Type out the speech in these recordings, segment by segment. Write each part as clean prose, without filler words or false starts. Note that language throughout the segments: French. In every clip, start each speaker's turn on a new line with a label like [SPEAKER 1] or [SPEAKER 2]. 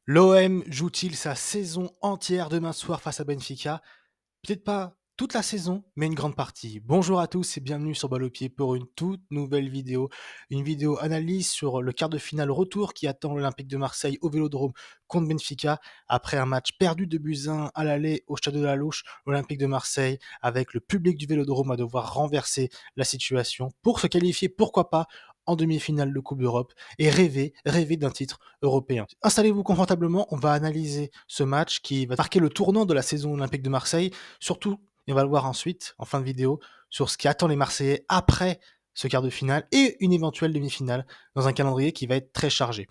[SPEAKER 1] L'OM joue-t-il sa saison entière demain soir face à Benfica? Peut-être pas toute la saison, mais une grande partie. Bonjour à tous et bienvenue sur Balle au pied pour une toute nouvelle vidéo. Une vidéo analyse sur le quart de finale retour qui attend l'Olympique de Marseille au Vélodrome contre Benfica. Après un match perdu de buts 1 à l'aller au Stade de la Louche, l'Olympique de Marseille, avec le public du Vélodrome, va devoir renverser la situation pour se qualifier, pourquoi pas, en demi-finale de Coupe d'Europe et rêver d'un titre européen. Installez-vous confortablement, on va analyser ce match qui va marquer le tournant de la saison Olympique de Marseille. Surtout, et on va le voir ensuite, en fin de vidéo, sur ce qui attend les Marseillais après ce quart de finale et une éventuelle demi-finale dans un calendrier qui va être très chargé.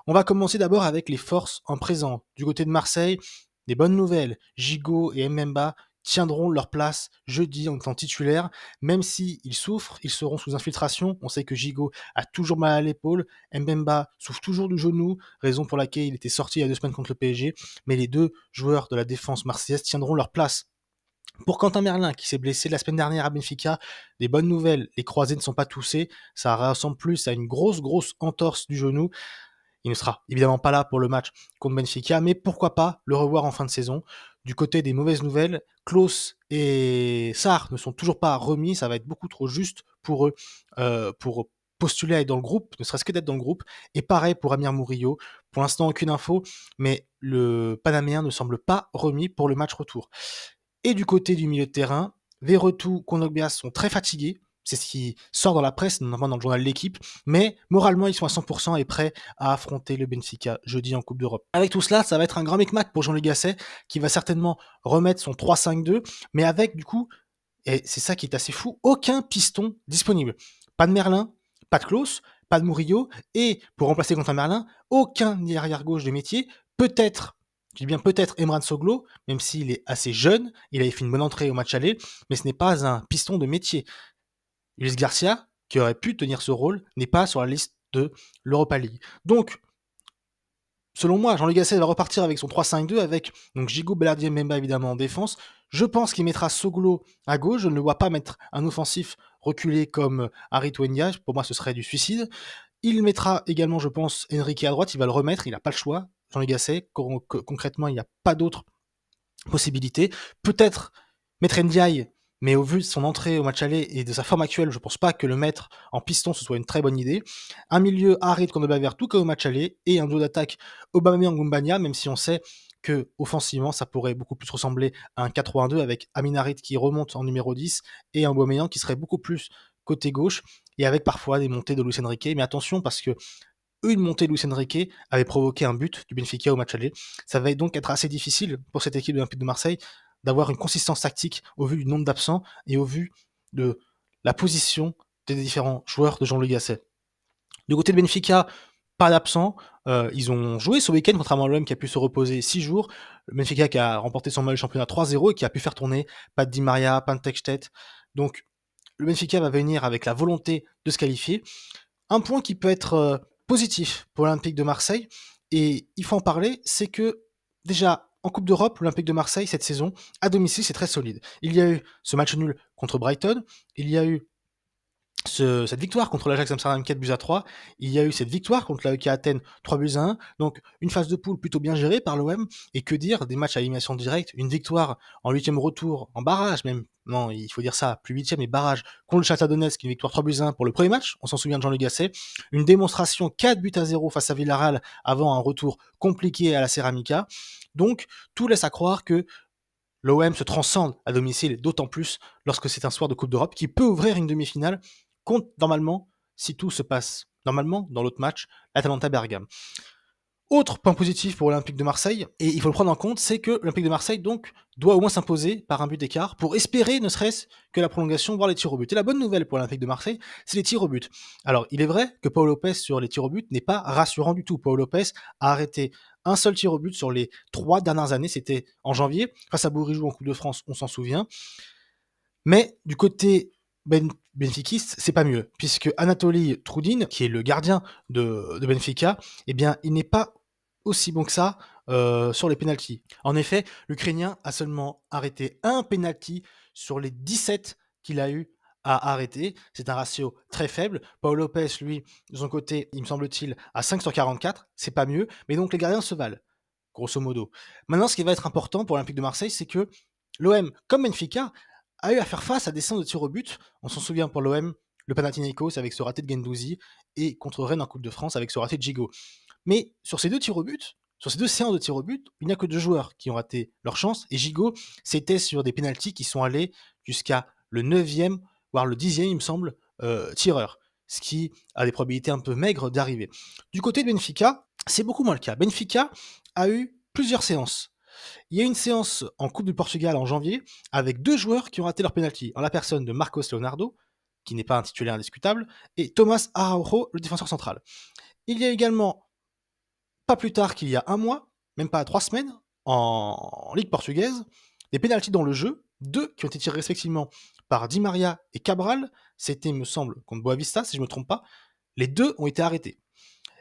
[SPEAKER 1] On va commencer d'abord avec les forces en présent. Du côté de Marseille, des bonnes nouvelles. Gigot et Mbemba tiendront leur place jeudi en étant titulaires, même s'ils souffrent, ils seront sous infiltration. On sait que Gigot a toujours mal à l'épaule, Mbemba souffre toujours du genou, raison pour laquelle il était sorti il y a 2 semaines contre le PSG, mais les deux joueurs de la défense marseillaise tiendront leur place. Pour Quentin Merlin, qui s'est blessé la semaine dernière à Benfica, des bonnes nouvelles, les croisés ne sont pas toussés, ça ressemble plus à une grosse entorse du genou. Il ne sera évidemment pas là pour le match contre Benfica, mais pourquoi pas le revoir en fin de saison. Du côté des mauvaises nouvelles, Klaus et Sarr ne sont toujours pas remis, ça va être beaucoup trop juste pour eux, pour postuler à être dans le groupe, ne serait-ce que d'être dans le groupe. Et pareil pour Amir Murillo, pour l'instant aucune info, mais le Panaméen ne semble pas remis pour le match retour. Et du côté du milieu de terrain, Verretou, Kondogbia sont très fatigués. C'est ce qui sort dans la presse, notamment dans le journal de l'équipe. Mais moralement, ils sont à 100% et prêts à affronter le Benfica jeudi en Coupe d'Europe. Avec tout cela, ça va être un grand micmac pour Jean-Luc Gasset, qui va certainement remettre son 3-5-2, mais avec du coup, et c'est ça qui est assez fou, aucun piston disponible. Pas de Merlin, pas de Klaus, pas de Murillo, et pour remplacer Quentin Merlin, aucun arrière-gauche de métier, peut-être, je dis bien peut-être Emran Soglo, même s'il est assez jeune, il avait fait une bonne entrée au match aller, mais ce n'est pas un piston de métier. Luis Garcia, qui aurait pu tenir ce rôle, n'est pas sur la liste de l'Europa League. Donc, selon moi, Jean-Luc Gasset va repartir avec son 3-5-2 avec donc Gigot, Bellardi, Mbemba évidemment en défense. Je pense qu'il mettra Soglo à gauche. Je ne le vois pas mettre un offensif reculé comme Harit Wendia. Pour moi, ce serait du suicide. Il mettra également, je pense, Enrique à droite. Il va le remettre. Il n'a pas le choix. Jean-Luc Gasset, concrètement, il n'y a pas d'autre possibilité. Peut-être mettre Ndiaye, mais au vu de son entrée au match aller et de sa forme actuelle, je pense pas que le mettre en piston ce soit une très bonne idée. Un milieu Harit Kondogbia tout comme au match aller et un duo d'attaque Aubameyang Ngumbania, même si on sait que offensivement ça pourrait beaucoup plus ressembler à un 4-3-1-2 avec Amin Harit qui remonte en numéro 10 et un Aubameyang qui serait beaucoup plus côté gauche et avec parfois des montées de Luis Enrique. Mais attention parce que une montée de Luis Enrique avait provoqué un but du Benfica au match aller. Ça va donc être assez difficile pour cette équipe de l'Olympique de Marseille d'avoir une consistance tactique au vu du nombre d'absents et au vu de la position des différents joueurs de Jean-Luc Gasset. Du côté de Benfica, pas d'absents. Ils ont joué ce week-end, contrairement à l'OM qui a pu se reposer 6 jours. Le Benfica qui a remporté son match championnat 3-0 et qui a pu faire tourner pas de Di Maria, pas de Tekstedt. Donc, le Benfica va venir avec la volonté de se qualifier. Un point qui peut être positif pour l'Olympique de Marseille, et il faut en parler, c'est que déjà en Coupe d'Europe, l'Olympique de Marseille cette saison, à domicile, c'est très solide. Il y a eu ce match nul contre Brighton, il y a eu cette victoire contre l'Ajax Amsterdam 4-3, il y a eu cette victoire contre l'AEK Athènes 3-1, donc une phase de poule plutôt bien gérée par l'OM, et que dire des matchs à élimination directe, une victoire en 8e retour, en barrage même, non, il faut dire ça, plus 8e, mais barrage, contre le Shakhtar Donetsk, une victoire 3-1 pour le premier match, on s'en souvient de Jean-Luc Gasset, une démonstration 4-0 face à Villarreal avant un retour compliqué à la Ceramica, donc tout laisse à croire que l'OM se transcende à domicile, d'autant plus lorsque c'est un soir de Coupe d'Europe qui peut ouvrir une demi-finale contre, normalement, si tout se passe normalement, dans l'autre match, l'Atalanta Bergame. Autre point positif pour l'Olympique de Marseille, et il faut le prendre en compte, c'est que l'Olympique de Marseille donc doit au moins s'imposer par un but d'écart pour espérer ne serait-ce que la prolongation, voire les tirs au but. Et la bonne nouvelle pour l'Olympique de Marseille, c'est les tirs au but. Alors, il est vrai que Paul Lopez sur les tirs au but n'est pas rassurant du tout. Paul Lopez a arrêté un seul tir au but sur les 3 dernières années, c'était en janvier, face à Bourigeaud en Coupe de France, on s'en souvient. Mais du côté benfiquiste, c'est pas mieux, puisque Anatoly Trudin, qui est le gardien de Benfica, eh bien, il n'est pas aussi bon que ça sur les pénaltys. En effet, l'Ukrainien a seulement arrêté un pénalty sur les 17 qu'il a eu à arrêter. C'est un ratio très faible. Paul Lopez, lui, de son côté, il me semble-t-il, à 5 sur 44, c'est pas mieux, mais donc les gardiens se valent. grosso modo. Maintenant, ce qui va être important pour l'Olympique de Marseille, c'est que l'OM, comme Benfica, a eu à faire face à des séances de tirs au but. On s'en souvient pour l'OM, le Panathinaikos avec ce raté de Guendouzi, et contre Rennes en Coupe de France avec ce raté de Gigot. Mais sur ces deux tirs au but, sur ces deux séances de tirs au but, il n'y a que deux joueurs qui ont raté leur chance, et Gigot, c'était sur des pénaltys qui sont allés jusqu'à le 9e, voire le 10e, il me semble, tireur, ce qui a des probabilités un peu maigres d'arriver. Du côté de Benfica, c'est beaucoup moins le cas. Benfica a eu plusieurs séances. Il y a une séance en Coupe du Portugal en janvier avec deux joueurs qui ont raté leur penalty, en la personne de Marcos Leonardo, qui n'est pas un titulaire indiscutable, et Thomas Araujo, le défenseur central. Il y a également, pas plus tard qu'il y a un mois, même pas 3 semaines, en Ligue portugaise, des pénaltys dans le jeu, deux qui ont été tirés respectivement par Di Maria et Cabral, c'était, me semble, contre Boavista, si je ne me trompe pas, les deux ont été arrêtés.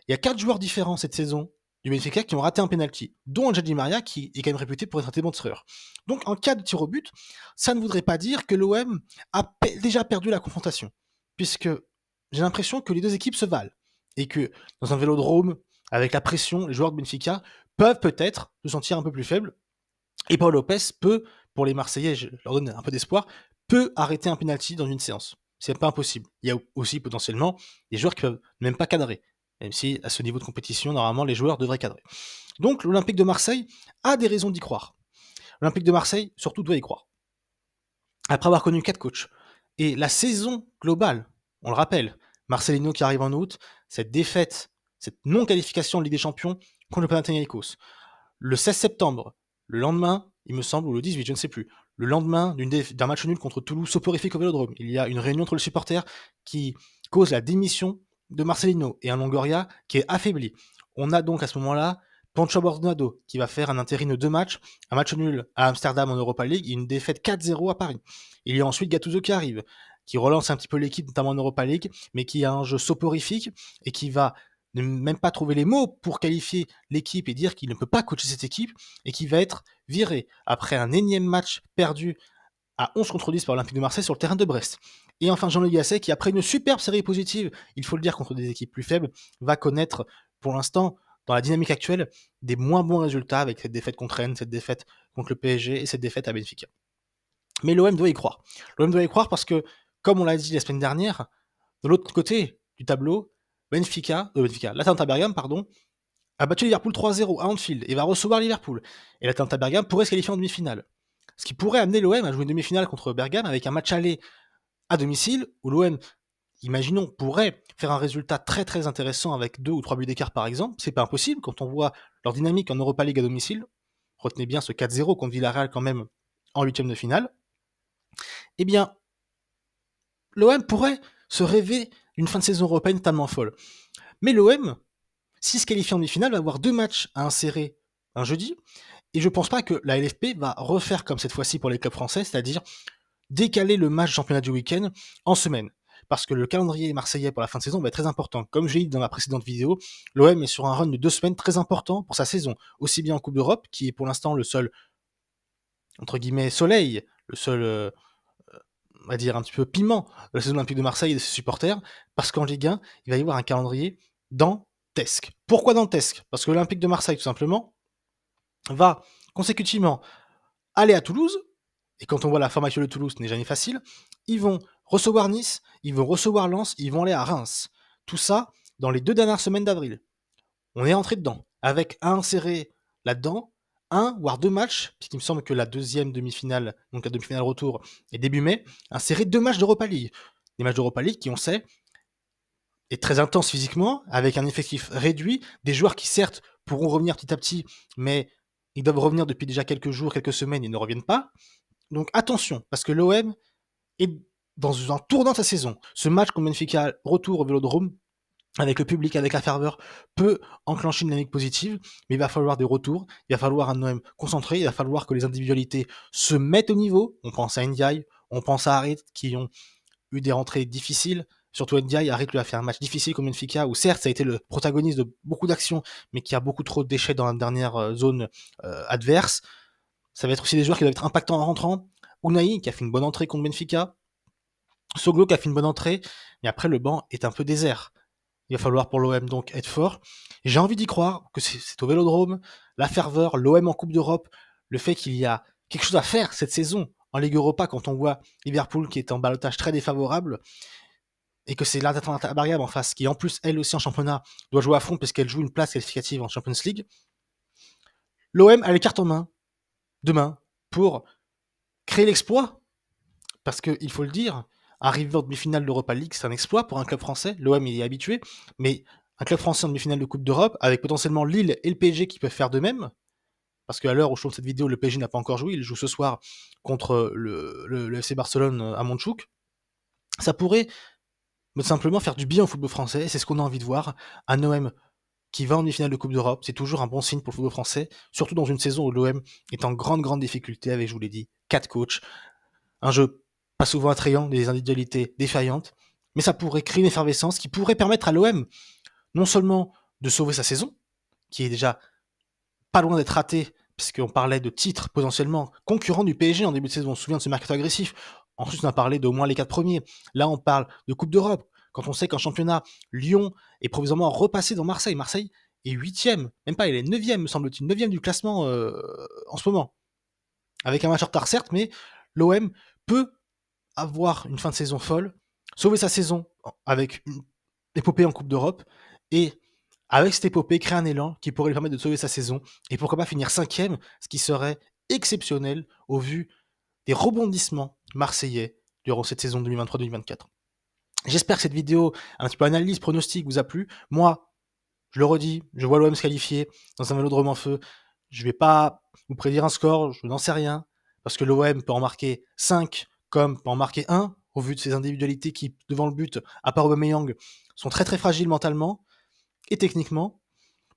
[SPEAKER 1] Il y a 4 joueurs différents cette saison du Benfica qui ont raté un penalty, dont Angel Di Maria qui est quand même réputé pour être un très bon tireur. Donc en cas de tir au but, ça ne voudrait pas dire que l'OM a déjà perdu la confrontation, puisque j'ai l'impression que les deux équipes se valent, et que dans un vélodrome, avec la pression, les joueurs de Benfica peuvent peut-être se sentir un peu plus faibles, et Paul Lopez peut, pour les Marseillais, je leur donne un peu d'espoir, peut arrêter un penalty dans une séance. C'est pas impossible. Il y a aussi potentiellement des joueurs qui peuvent même pas cadrer. Même si, à ce niveau de compétition, normalement, les joueurs devraient cadrer. Donc, l'Olympique de Marseille a des raisons d'y croire. L'Olympique de Marseille, surtout, doit y croire. Après avoir connu 4 coachs, et la saison globale, on le rappelle, Marcelino qui arrive en août, cette défaite, cette non-qualification en Ligue des Champions contre le Panathinaikos. Le 16 septembre, le lendemain, il me semble, ou le 18, je ne sais plus, le lendemain d'un match nul contre Toulouse, soporifique au Vélodrome, il y a une réunion entre les supporters qui cause la démission de Marcelino et un Longoria qui est affaibli. On a donc à ce moment-là Pancho Bordonado qui va faire un intérim de 2 matchs, un match nul à Amsterdam en Europa League et une défaite 4-0 à Paris. Il y a ensuite Gattuso qui arrive, qui relance un petit peu l'équipe, notamment en Europa League, mais qui a un jeu soporifique et qui va ne même pas trouver les mots pour qualifier l'équipe et dire qu'il ne peut pas coacher cette équipe, et qui va être viré après un énième match perdu à 11 contre 10 par l'Olympique de Marseille sur le terrain de Brest. Et enfin Jean-Louis Gasset qui, après une superbe série positive, il faut le dire, contre des équipes plus faibles, va connaître pour l'instant, dans la dynamique actuelle, des moins bons résultats avec cette défaite contre Rennes, cette défaite contre le PSG et cette défaite à Benfica. Mais l'OM doit y croire. L'OM doit y croire parce que, comme on l'a dit la semaine dernière, de l'autre côté du tableau, l'Atalanta Bergame, a battu Liverpool 3-0 à Anfield et va recevoir Liverpool. Et l'Atalanta Bergame pourrait se qualifier en demi-finale. Ce qui pourrait amener l'OM à jouer une demi-finale contre Bergame avec un match aller à domicile où l'OM, imaginons, pourrait faire un résultat très très intéressant avec 2 ou 3 buts d'écart par exemple. C'est pas impossible quand on voit leur dynamique en Europa League à domicile. Retenez bien ce 4-0 contre Villarreal quand même en 8e de finale. Eh bien, l'OM pourrait se rêver d'une fin de saison européenne tellement folle. Mais l'OM, s'il se qualifie en demi-finale, va avoir 2 matchs à insérer un jeudi, et je pense pas que la LFP va refaire comme cette fois-ci pour les clubs français, c'est-à-dire décaler le match championnat du week-end en semaine. Parce que le calendrier marseillais pour la fin de saison va être très important. Comme je l'ai dit dans ma précédente vidéo, l'OM est sur un run de 2 semaines très important pour sa saison. Aussi bien en Coupe d'Europe, qui est pour l'instant le seul, entre guillemets, soleil, le seul, on va dire un petit peu piment de la saison olympique de Marseille et de ses supporters, parce qu'en Ligue 1, il va y avoir un calendrier dantesque. Pourquoi dantesque ? Parce que l'Olympique de Marseille, tout simplement, va consécutivement aller à Toulouse, et quand on voit la formation de Toulouse, ce n'est jamais facile, ils vont recevoir Nice, ils vont recevoir Lens, ils vont aller à Reims. Tout ça dans les 2 dernières semaines d'avril. On est entré dedans, avec à insérer là-dedans 1 voire 2 matchs, puisqu'il me semble que la deuxième demi-finale, donc la demi-finale retour, est début mai, insérer 2 matchs d'Europa League. Des matchs d'Europa League qui, on sait, est très intense physiquement, avec un effectif réduit, des joueurs qui certes pourront revenir petit à petit, mais ils doivent revenir depuis déjà quelques jours, quelques semaines, ils ne reviennent pas. Donc attention, parce que l'OM est dans un tournant de sa saison. Ce match contre Benfica, retour au Vélodrome, avec le public, avec la ferveur, peut enclencher une dynamique positive, mais il va falloir des retours, il va falloir un OM concentré, il va falloir que les individualités se mettent au niveau. On pense à Ndiaye, on pense à Harit, qui ont eu des rentrées difficiles, surtout Ndiaye. Harit lui a fait un match difficile comme Benfica, où certes ça a été le protagoniste de beaucoup d'actions, mais qui a beaucoup trop de déchets dans la dernière zone adverse. Ça va être aussi des joueurs qui doivent être impactants en rentrant. Unai, qui a fait une bonne entrée contre Benfica. Soglo, qui a fait une bonne entrée. Mais après, le banc est un peu désert. Il va falloir pour l'OM donc être fort. J'ai envie d'y croire que c'est au Vélodrome. la ferveur, l'OM en Coupe d'Europe, le fait qu'il y a quelque chose à faire cette saison en Ligue Europa quand on voit Liverpool qui est en ballottage très défavorable et que c'est l'Atalanta Bergame en face qui en plus elle aussi en championnat doit jouer à fond parce qu'elle joue une place qualificative en Champions League. L'OM a les cartes en main demain pour créer l'exploit parce qu'il faut le dire, arriver en demi-finale d'Europa League, c'est un exploit pour un club français. L'OM il y est habitué, mais un club français en demi-finale de Coupe d'Europe avec potentiellement Lille et le PSG qui peuvent faire de même. Parce qu'à l'heure où je tourne cette vidéo, le PSG n'a pas encore joué. Il joue ce soir contre le FC Barcelone à Montjuïc. Ça pourrait simplement faire du bien au football français. C'est ce qu'on a envie de voir. Un OM qui va en demi-finale de Coupe d'Europe, c'est toujours un bon signe pour le football français. Surtout dans une saison où l'OM est en grande difficulté avec, je vous l'ai dit, 4 coachs. Un jeu pas souvent attrayant, des individualités défaillantes. Mais ça pourrait créer une effervescence qui pourrait permettre à l'OM non seulement de sauver sa saison, qui est déjà pas loin d'être ratée, puisqu'on parlait de titres potentiellement concurrents du PSG en début de saison. On se souvient de ce mercato agressif. Ensuite, on a parlé d'au moins les 4 premiers. Là, on parle de Coupe d'Europe. Quand on sait qu'en championnat, Lyon est provisoirement repassé dans Marseille. Marseille est 8e, même pas, il est 9e, me semble-t-il, 9e du classement en ce moment. Avec un match en retard, certes, mais l'OM peut avoir une fin de saison folle, sauver sa saison avec une épopée en Coupe d'Europe, et avec cette épopée, créer un élan qui pourrait lui permettre de sauver sa saison, et pourquoi pas finir 5e, ce qui serait exceptionnel au vu des rebondissements marseillais durant cette saison 2023-2024. J'espère que cette vidéo, un petit peu analyse, pronostic, vous a plu. Moi, je le redis, je vois l'OM se qualifier dans un vélodrome en feu. Je vais pas vous prédire un score, je n'en sais rien, parce que l'OM peut en marquer 5, comme peut en marquer 1, au vu de ses individualités qui, devant le but, à part Aubameyang, sont très fragiles mentalement et techniquement.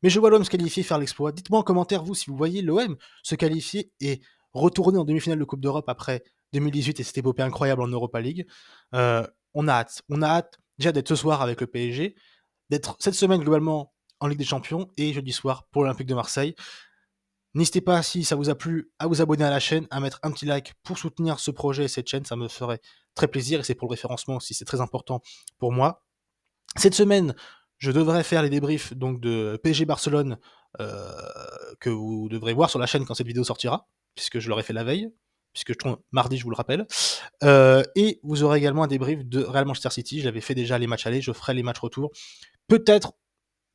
[SPEAKER 1] Mais je vois l'OM se qualifier, faire l'exploit. Dites-moi en commentaire, vous, si vous voyez l'OM se qualifier et retourner en demi-finale de Coupe d'Europe après 2018 et cette épopée incroyable en Europa League. On a hâte. On a hâte déjà d'être ce soir avec le PSG, d'être cette semaine globalement en Ligue des Champions et jeudi soir pour l'Olympique de Marseille. N'hésitez pas, si ça vous a plu, à vous abonner à la chaîne, à mettre un petit like pour soutenir ce projet et cette chaîne, ça me ferait très plaisir et c'est pour le référencement aussi, c'est très important pour moi. Cette semaine, je devrais faire les débriefs donc de PSG Barcelone que vous devrez voir sur la chaîne quand cette vidéo sortira, puisque je l'aurai fait la veille, puisque je tourne mardi, je vous le rappelle. Et vous aurez également un débrief de Real Manchester City. J'avais fait déjà les matchs aller, je ferai les matchs retour. Peut-être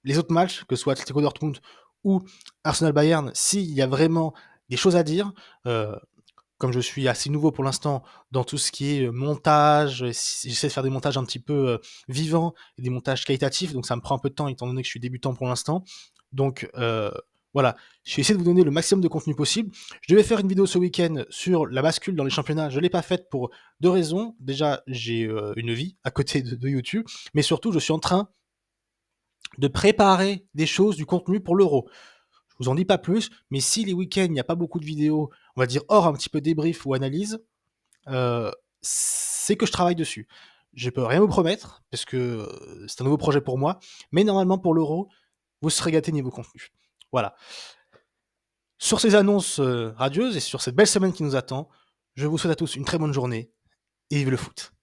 [SPEAKER 1] les autres matchs, que ce soit Atletico Dortmund ou Arsenal-Bayern, s'il y a vraiment des choses à dire. Comme je suis assez nouveau pour l'instant dans tout ce qui est montage, j'essaie de faire des montages un petit peu vivants et des montages qualitatifs, donc ça me prend un peu de temps étant donné que je suis débutant pour l'instant. Donc voilà, je vais essayer de vous donner le maximum de contenu possible. Je devais faire une vidéo ce week-end sur la bascule dans les championnats, je ne l'ai pas faite pour 2 raisons. Déjà, j'ai une vie à côté de YouTube, mais surtout, je suis en train de préparer des choses, du contenu pour l'Euro. Je vous en dis pas plus, mais si les week-ends, il n'y a pas beaucoup de vidéos, on va dire hors un petit peu débrief ou analyse, c'est que je travaille dessus. Je peux rien vous promettre, parce que c'est un nouveau projet pour moi, mais normalement pour l'Euro, vous serez gâtés niveau contenu. Voilà. Sur ces annonces radieuses et sur cette belle semaine qui nous attend, je vous souhaite à tous une très bonne journée, et vive le foot.